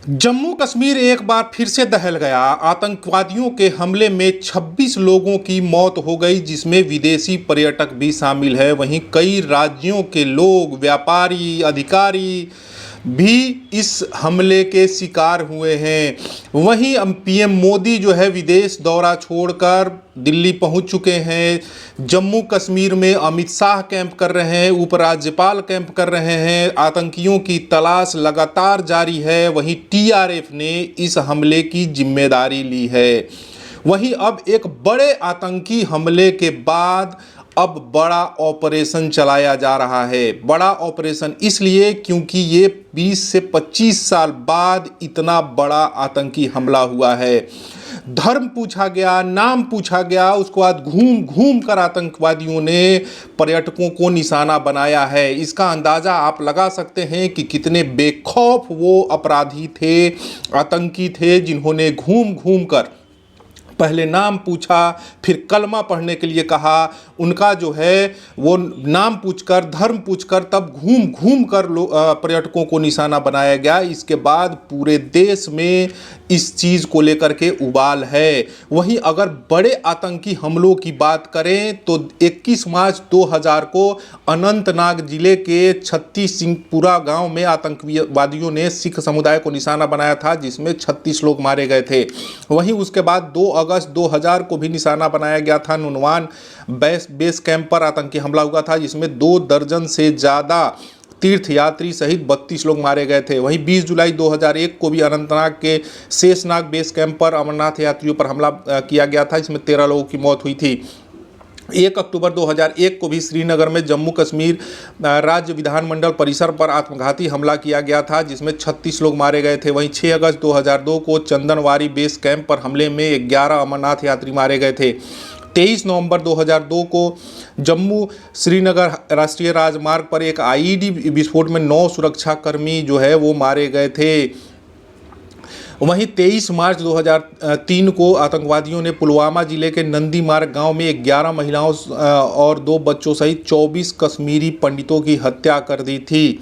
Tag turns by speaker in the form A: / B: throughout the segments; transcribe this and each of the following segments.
A: जम्मू कश्मीर एक बार फिर से दहल गया। आतंकवादियों के हमले में 26 लोगों की मौत हो गई, जिसमें विदेशी पर्यटक भी शामिल है। वहीं कई राज्यों के लोग, व्यापारी, अधिकारी भी इस हमले के शिकार हुए हैं। वहीं पीएम मोदी जो है विदेश दौरा छोड़कर दिल्ली पहुंच चुके हैं। जम्मू कश्मीर में अमित शाह कैंप कर रहे हैं, उपराज्यपाल कैंप कर रहे हैं। आतंकियों की तलाश लगातार जारी है। वहीं टीआरएफ ने इस हमले की जिम्मेदारी ली है। वहीं अब एक बड़े आतंकी हमले के बाद अब बड़ा ऑपरेशन चलाया जा रहा है। बड़ा ऑपरेशन इसलिए क्योंकि ये 20 से 25 साल बाद इतना बड़ा आतंकी हमला हुआ है। धर्म पूछा गया, नाम पूछा गया, उसके बाद घूम घूम कर आतंकवादियों ने पर्यटकों को निशाना बनाया है। इसका अंदाज़ा आप लगा सकते हैं कि कितने बेखौफ वो अपराधी थे, आतंकी थे, जिन्होंने घूम घूम कर पहले नाम पूछा, फिर कलमा पढ़ने के लिए कहा। उनका जो है वो नाम पूछकर, धर्म पूछकर, तब घूम घूम कर पर्यटकों को निशाना बनाया गया। इसके बाद पूरे देश में इस चीज़ को लेकर के उबाल है। वहीं अगर बड़े आतंकी हमलों की बात करें तो 21 मार्च 2000 को अनंतनाग जिले के 36 सिंहपुरा गांव में आतंकवादियों ने सिख समुदाय को निशाना बनाया था, जिसमें 36 लोग मारे गए थे। वहीं उसके बाद 2 अगस्त 2000 को भी निशाना बनाया गया था। नुनवान बेस कैंप पर आतंकी हमला हुआ था, जिसमें 2 दर्जन से ज़्यादा तीर्थयात्री सहित 32 लोग मारे गए थे। वहीं 20 जुलाई 2001 को भी अनंतनाग के शेषनाग बेस कैंप पर अमरनाथ यात्रियों पर हमला किया गया था, इसमें 13 लोगों की मौत हुई थी। 1 अक्टूबर 2001 को भी श्रीनगर में जम्मू कश्मीर राज्य विधानमंडल परिसर पर आत्मघाती हमला किया गया था, जिसमें 36 लोग मारे गए थे। वहीं 6 अगस्त 2002 को चंदनवारी बेस कैंप पर हमले में 11 अमरनाथ यात्री मारे गए थे। 23 नवंबर 2002 को जम्मू श्रीनगर राष्ट्रीय राजमार्ग पर एक आईईडी विस्फोट में 9 सुरक्षाकर्मी जो है वो मारे गए थे। वहीं 23 मार्च 2003 को आतंकवादियों ने पुलवामा जिले के नंदी मार्ग गांव में 11 महिलाओं और 2 बच्चों सहित 24 कश्मीरी पंडितों की हत्या कर दी थी।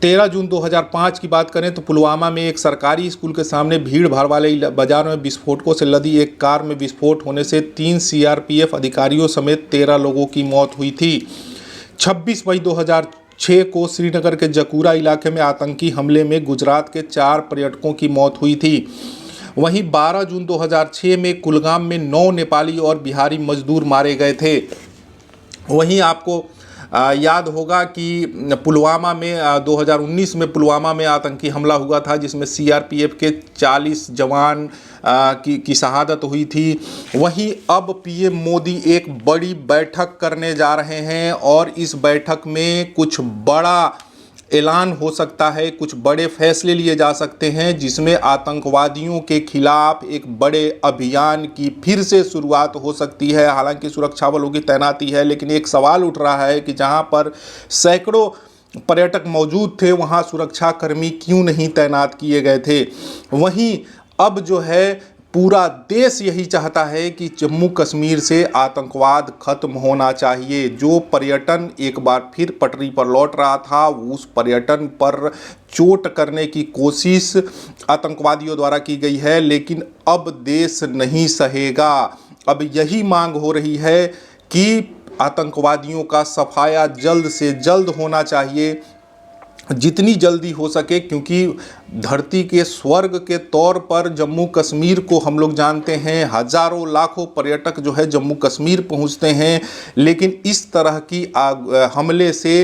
A: 13 जून 2005 की बात करें तो पुलवामा में एक सरकारी स्कूल के सामने भीड़ भाड़ वाले बाजार में विस्फोटकों से लदी एक कार में विस्फोट होने से 3 सीआरपीएफ अधिकारियों समेत 13 लोगों की मौत हुई थी। 26 मई 2006 को श्रीनगर के जकूरा इलाके में आतंकी हमले में गुजरात के 4 पर्यटकों की मौत हुई थी। वहीं 12 जून 2006 में कुलगाम में 9 नेपाली और बिहारी मजदूर मारे गए थे। वहीं आपको याद होगा कि पुलवामा में 2019 में पुलवामा में आतंकी हमला हुआ था, जिसमें सीआरपीएफ के 40 जवान की शहादत हुई थी। वहीं अब पीएम मोदी एक बड़ी बैठक करने जा रहे हैं और इस बैठक में कुछ बड़ा ऐलान हो सकता है, कुछ बड़े फैसले लिए जा सकते हैं, जिसमें आतंकवादियों के खिलाफ एक बड़े अभियान की फिर से शुरुआत हो सकती है। हालांकि सुरक्षा बलों की तैनाती है, लेकिन एक सवाल उठ रहा है कि जहां पर सैकड़ों पर्यटक मौजूद थे, वहां सुरक्षाकर्मी क्यों नहीं तैनात किए गए थे। वहीं अब जो है पूरा देश यही चाहता है कि जम्मू कश्मीर से आतंकवाद खत्म होना चाहिए। जो पर्यटन एक बार फिर पटरी पर लौट रहा था, उस पर्यटन पर चोट करने की कोशिश आतंकवादियों द्वारा की गई है, लेकिन अब देश नहीं सहेगा। अब यही मांग हो रही है कि आतंकवादियों का सफाया जल्द से जल्द होना चाहिए, जितनी जल्दी हो सके, क्योंकि धरती के स्वर्ग के तौर पर जम्मू कश्मीर को हम लोग जानते हैं। हजारों लाखों पर्यटक जो है जम्मू कश्मीर पहुंचते हैं, लेकिन इस तरह की हमले से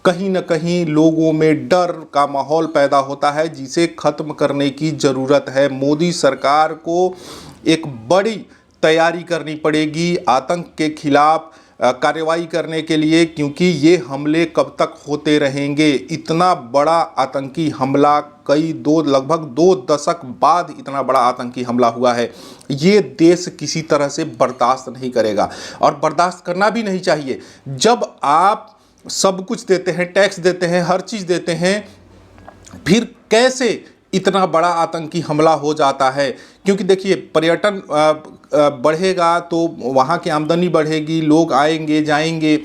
A: कहीं न कहीं लोगों में डर का माहौल पैदा होता है, जिसे ख़त्म करने की ज़रूरत है। मोदी सरकार को एक बड़ी तैयारी करनी पड़ेगी आतंक के खिलाफ कार्रवाई करने के लिए, क्योंकि ये हमले कब तक होते रहेंगे। इतना बड़ा आतंकी हमला लगभग 2 दशक बाद इतना बड़ा आतंकी हमला हुआ है। ये देश किसी तरह से बर्दाश्त नहीं करेगा और बर्दाश्त करना भी नहीं चाहिए। जब आप सब कुछ देते हैं, टैक्स देते हैं, हर चीज़ देते हैं, फिर कैसे इतना बड़ा आतंकी हमला हो जाता है? क्योंकि देखिए, पर्यटन बढ़ेगा तो वहाँ की आमदनी बढ़ेगी, लोग आएंगे जाएंगे,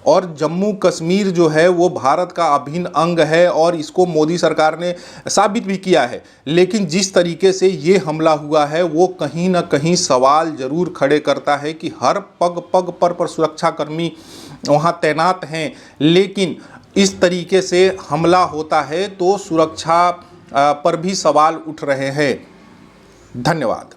A: और जम्मू कश्मीर जो है वो भारत का अभिन्न अंग है और इसको मोदी सरकार ने साबित भी किया है। लेकिन जिस तरीके से ये हमला हुआ है वो कहीं ना कहीं सवाल जरूर खड़े करता है कि हर पग पग पर सुरक्षाकर्मी वहाँ तैनात हैं, लेकिन इस तरीके से हमला होता है तो सुरक्षा पर भी सवाल उठ रहे हैं। धन्यवाद।